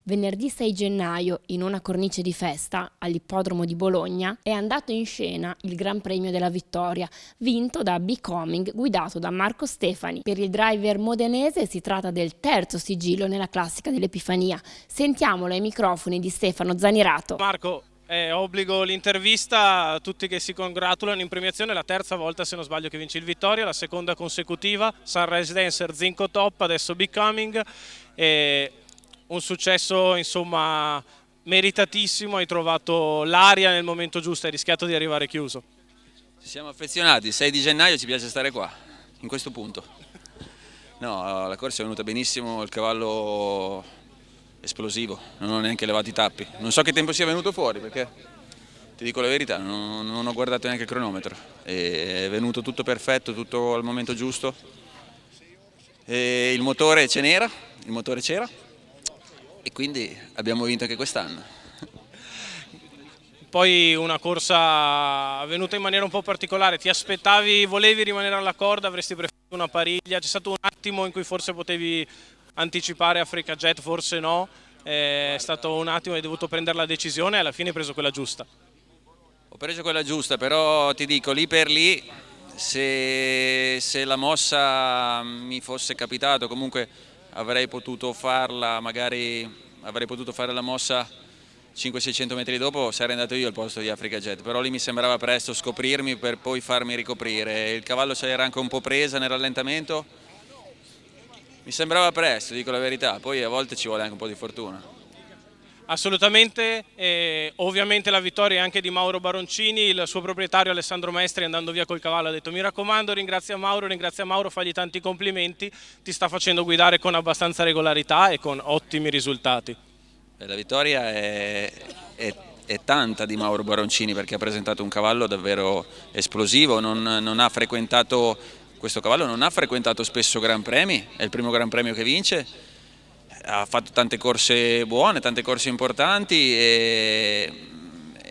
Venerdì 6 gennaio, in una cornice di festa, all'ippodromo di Bologna, è andato in scena il Gran Premio della Vittoria, vinto da Becoming, guidato da Marco Stefani. Per il driver modenese si tratta del terzo sigillo nella classica dell'Epifania. Sentiamolo ai microfoni di Stefano Zanirato. Marco, obbligo l'intervista a tutti che si congratulano in premiazione, la terza volta se non sbaglio che vinci il Vittoria, la seconda consecutiva, Sunrise Dancer, Zinco Top, adesso Becoming. Un successo insomma meritatissimo, hai trovato l'aria nel momento giusto, hai rischiato di arrivare chiuso. Ci siamo affezionati, 6 di gennaio ci piace stare qua, in questo punto. No, la corsa è venuta benissimo, il cavallo esplosivo, non ho neanche levato i tappi. Non so che tempo sia venuto fuori perché, ti dico la verità, non ho guardato neanche il cronometro. È venuto tutto perfetto, tutto al momento giusto. E il motore c'era e quindi abbiamo vinto anche quest'anno. Poi una corsa avvenuta in maniera un po' particolare, ti aspettavi, volevi rimanere alla corda, avresti preferito una pariglia, c'è stato un attimo in cui forse potevi anticipare Africa Jet, forse no, è stato un attimo, hai dovuto prendere la decisione e alla fine hai preso quella giusta. Ho preso quella giusta, però ti dico, lì per lì, se la mossa mi fosse capitato, comunque avrei potuto farla, magari avrei potuto fare la mossa 500-600 metri dopo, sarei andato io al posto di Africa Jet, però lì mi sembrava presto scoprirmi per poi farmi ricoprire. Il cavallo c'era anche un po' presa nel rallentamento, mi sembrava presto, dico la verità, poi a volte ci vuole anche un po' di fortuna. Assolutamente, ovviamente la vittoria è anche di Mauro Baroncini, il suo proprietario Alessandro Maestri andando via col cavallo ha detto mi raccomando ringrazia Mauro, fagli tanti complimenti, ti sta facendo guidare con abbastanza regolarità e con ottimi risultati. La vittoria è tanta di Mauro Baroncini perché ha presentato un cavallo davvero esplosivo, questo cavallo non ha frequentato spesso Gran Premi, è il primo Gran Premio che vince. Ha fatto tante corse buone, tante corse importanti e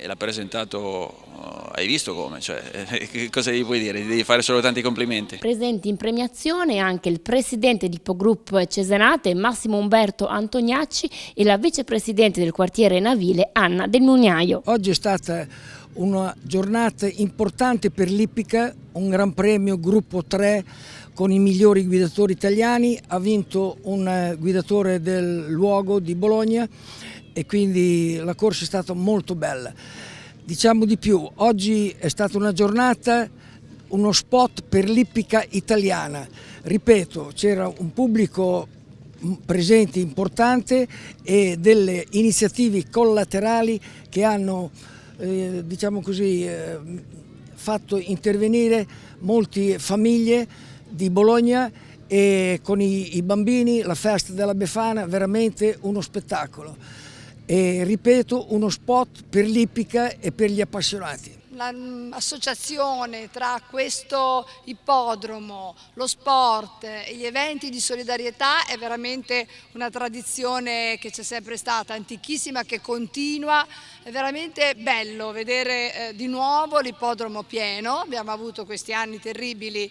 l'ha presentato, hai visto come, cioè, cosa gli puoi dire? Gli devi fare solo tanti complimenti. Presenti in premiazione anche il presidente di Ippogruppo Cesenate Massimo Umberto Antoniacci e la vicepresidente del quartiere Navile Anna Del Mugnaio. Oggi è stata una giornata importante per l'Ippica, un Gran Premio Gruppo 3 con i migliori guidatori italiani, ha vinto un guidatore del luogo di Bologna e quindi la corsa è stata molto bella. Diciamo di più, oggi è stata una giornata, uno spot per l'Ippica italiana. Ripeto, c'era un pubblico presente importante e delle iniziative collaterali che hanno diciamo così, fatto intervenire molte famiglie di Bologna e con i bambini, la festa della Befana, veramente uno spettacolo. E ripeto, uno spot per l'Ippica e per gli appassionati. L'associazione tra questo ippodromo, lo sport e gli eventi di solidarietà è veramente una tradizione che c'è sempre stata, antichissima, che continua. È veramente bello vedere di nuovo l'ippodromo pieno, abbiamo avuto questi anni terribili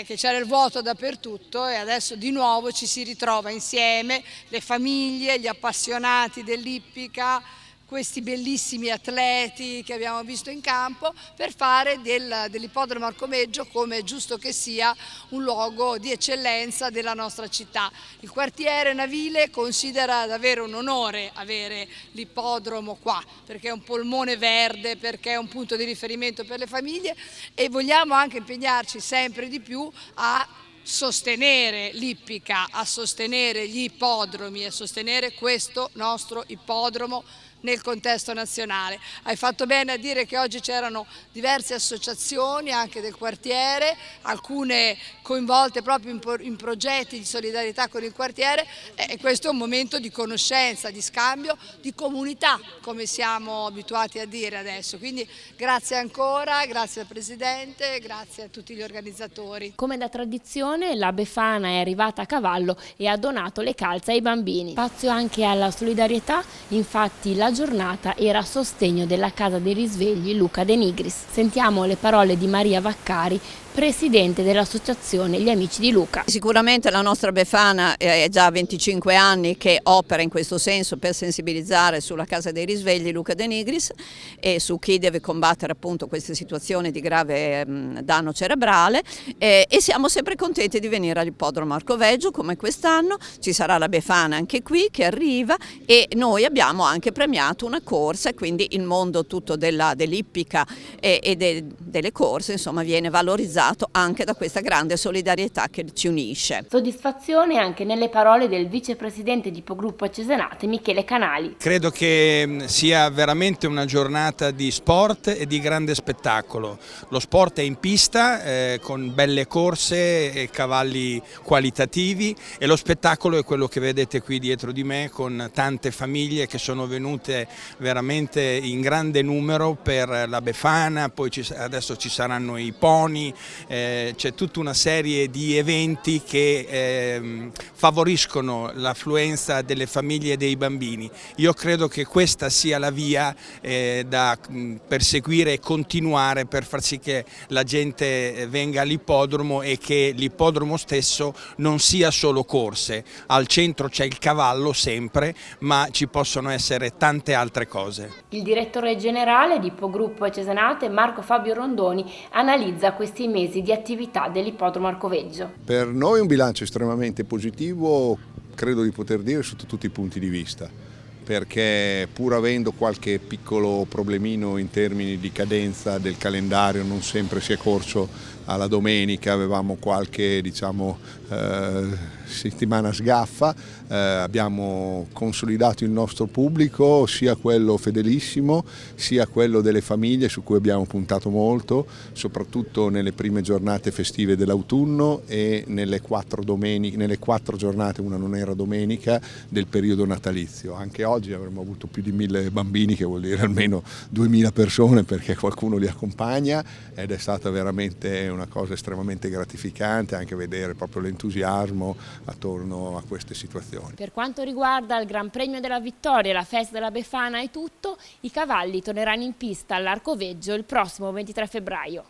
che c'era il vuoto dappertutto e adesso di nuovo ci si ritrova insieme, le famiglie, gli appassionati dell'ippica, questi bellissimi atleti che abbiamo visto in campo per fare dell'ippodromo Arcomeggio, come è giusto che sia, un luogo di eccellenza della nostra città. Il quartiere Navile considera davvero un onore avere l'ippodromo qua, perché è un polmone verde, perché è un punto di riferimento per le famiglie e vogliamo anche impegnarci sempre di più a sostenere l'ippica, a sostenere gli ippodromi, a sostenere questo nostro ippodromo nel contesto nazionale. Hai fatto bene a dire che oggi c'erano diverse associazioni anche del quartiere, alcune coinvolte proprio in progetti di solidarietà con il quartiere e questo è un momento di conoscenza, di scambio, di comunità, come siamo abituati a dire adesso. Quindi grazie ancora, grazie al Presidente, grazie a tutti gli organizzatori. Come da tradizione la Befana è arrivata a cavallo e ha donato le calze ai bambini. Spazio anche alla solidarietà, infatti la giornata era a sostegno della Casa dei Risvegli Luca De Nigris. Sentiamo le parole di Maria Vaccari, presidente dell'associazione Gli Amici di Luca. Sicuramente la nostra Befana è già 25 anni che opera in questo senso per sensibilizzare sulla Casa dei Risvegli Luca De Nigris e su chi deve combattere appunto queste situazioni di grave danno cerebrale, e siamo sempre contenti di venire all'ippodromo Arcoveggio come quest'anno. Ci sarà la Befana anche qui che arriva, e noi abbiamo anche premiato una corsa, e quindi il mondo tutto dell'ippica e delle corse insomma viene valorizzato anche da questa grande solidarietà che ci unisce. Soddisfazione anche nelle parole del vicepresidente di Ippogruppo Cesenate Michele Canali. Credo che sia veramente una giornata di sport e di grande spettacolo. Lo sport è in pista con belle corse e cavalli qualitativi, e lo spettacolo è quello che vedete qui dietro di me, con tante famiglie che sono venute veramente in grande numero per la Befana. Poi adesso ci saranno i pony, c'è tutta una serie di eventi che favoriscono l'affluenza delle famiglie e dei bambini. Io credo che questa sia la via da perseguire e continuare per far sì che la gente venga all'ippodromo, e che l'ippodromo stesso non sia solo corse. Al centro c'è il cavallo sempre, ma ci possono essere tante altre cose. Il direttore generale di Ippogruppo Cesenate, Marco Fabio Rondoni, analizza questi mesi di attività dell'ippodromo Arcoveggio. Per noi è un bilancio estremamente positivo, credo di poter dire sotto tutti i punti di vista, perché pur avendo qualche piccolo problemino in termini di cadenza del calendario, non sempre si è corso alla domenica, avevamo qualche settimana sgaffa, abbiamo consolidato il nostro pubblico, sia quello fedelissimo sia quello delle famiglie, su cui abbiamo puntato molto, soprattutto nelle prime giornate festive dell'autunno e nelle 4 giornate, una non era domenica, del periodo natalizio. Anche oggi avremmo avuto più di 1000 bambini, che vuol dire almeno 2000 persone, perché qualcuno li accompagna, ed è stata veramente una cosa estremamente gratificante anche vedere proprio l'entusiasmo attorno a queste situazioni. Per quanto riguarda il Gran Premio della Vittoria, la festa della Befana e tutto, i cavalli torneranno in pista all'Arcoveggio il prossimo 23 febbraio.